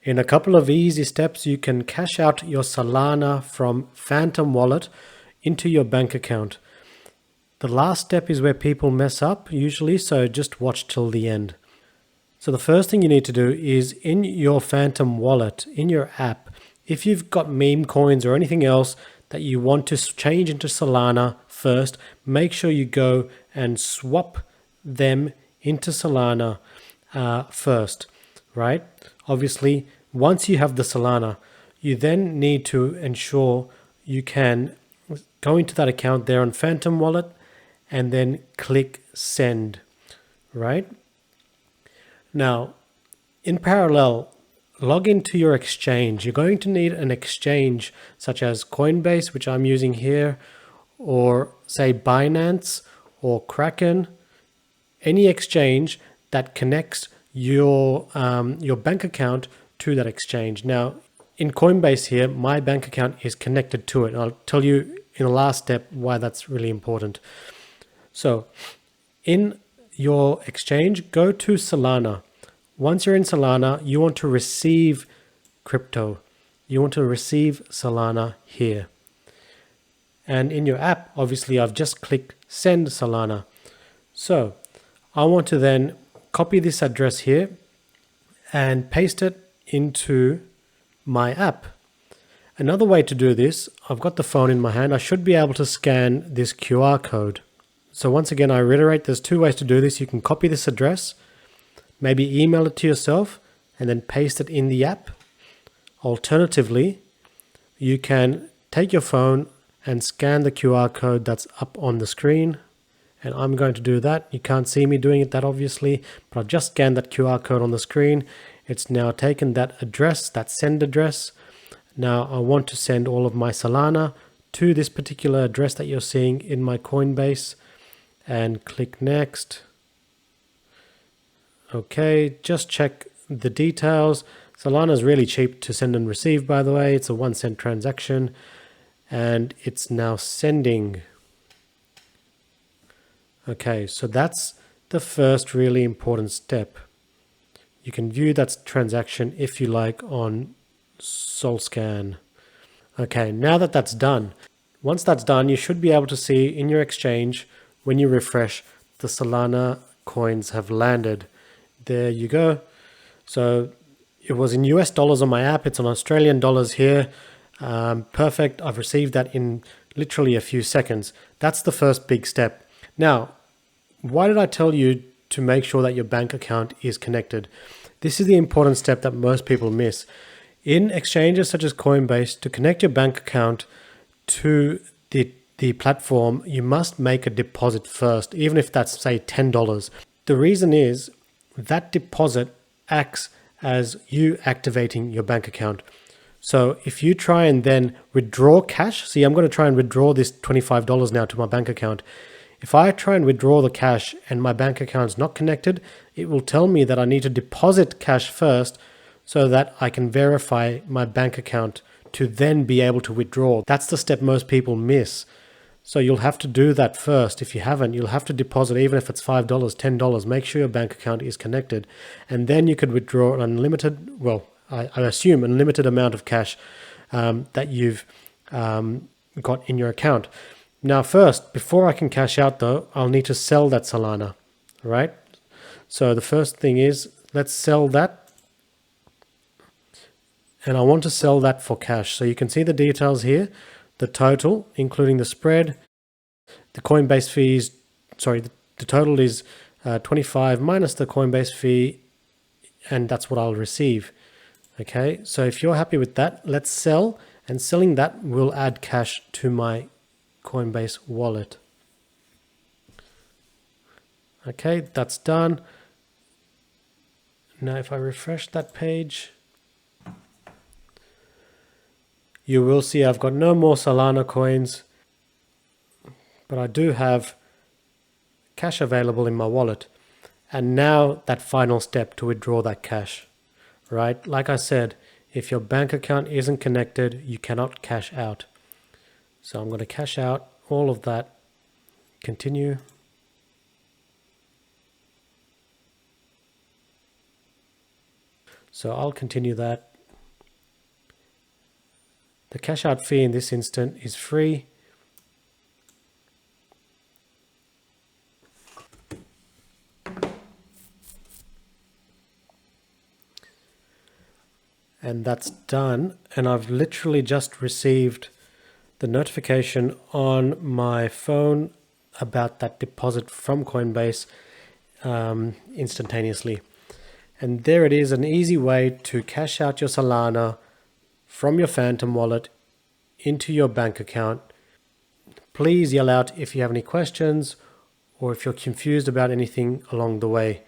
In a couple of easy steps, you can cash out your Solana from Phantom Wallet into your bank account. The last step is where people mess up usually, so just watch till the end. So the first thing you need to do is in your Phantom Wallet, in your app, if you've got meme coins or anything else that you want to change into Solana first, make sure you go and swap them into Solana first, right? Obviously, once you have the Solana, you then need to ensure you can go into that account there on Phantom Wallet and then click send, right? Now, in parallel, log into your exchange. You're going to need an exchange such as Coinbase, which I'm using here, or say Binance or Kraken, any exchange that connects your bank account to that exchange. Now, in Coinbase here, my bank account is connected to it. And I'll tell you in the last step why that's really important. So in your exchange, go to Solana. Once you're in Solana, you want to receive crypto. You want to receive Solana here. And in your app, obviously, I've just clicked send Solana. So I want to then copy this address here and paste it into my app. Another way to do this, I've got the phone in my hand. I should be able to scan this QR code. So once again, I reiterate, there's two ways to do this. You can copy this address, maybe email it to yourself, and then paste it in the app. Alternatively, you can take your phone and scan the QR code that's up on the screen. And I'm going to do that. You can't see me doing it that obviously, but I've just scanned that QR code on the screen. It's now taken that address, that send address. Now I want to send all of my Solana to this particular address that you're seeing in my Coinbase, and click next. Okay, just check the details. Solana is really cheap to send and receive, by the way. It's a 1 cent transaction, and it's now sending. Okay, so that's the first really important step. You can view that transaction if you like on SolScan. Okay, now that that's done, once that's done, you should be able to see in your exchange, when you refresh, the Solana coins have landed. There you go. So it was in US dollars on my app. It's on Australian dollars here. Perfect. I've received that in literally a few seconds. That's the first big step. Now, why did I tell you to make sure that your bank account is connected? This is the important step that most people miss. In exchanges such as Coinbase, to connect your bank account to the platform, you must make a deposit first, even if that's, say, $10. The reason is that deposit acts as you activating your bank account. So if you try and then withdraw cash, see, I'm going to try and withdraw this $25 now to my bank account. If I try and withdraw the cash and my bank account is not connected, it will tell me that I need to deposit cash first so that I can verify my bank account to then be able to withdraw. That's the step most people miss. So you'll have to do that first. If you haven't, you'll have to deposit, even if it's $5, $10. Make sure your bank account is connected. And then you could withdraw an unlimited, well, I assume an unlimited amount of cash that you've got in your account. Now first, before I can cash out though, I'll need to sell that Solana, right? So the first thing is, let's sell that. And I want to sell that for cash. So you can see the details here, the total, including the spread, the Coinbase fees, sorry, the total is 25 minus the Coinbase fee, and that's what I'll receive. Okay, so if you're happy with that, let's sell, and selling that will add cash to my Coinbase wallet. Okay, that's done. Now if I refresh that page, you will see I've got no more Solana coins, but I do have cash available in my wallet. And now that final step to withdraw that cash, right? Like I said, if your bank account isn't connected, you cannot cash out. So I'm going to cash out all of that. Continue. So I'll continue that. The cash out fee in this instant is free. And that's done. And I've literally just received the notification on my phone about that deposit from Coinbase instantaneously. And there it is, an easy way to cash out your Solana from your Phantom wallet into your bank account. Please yell out if you have any questions or if you're confused about anything along the way.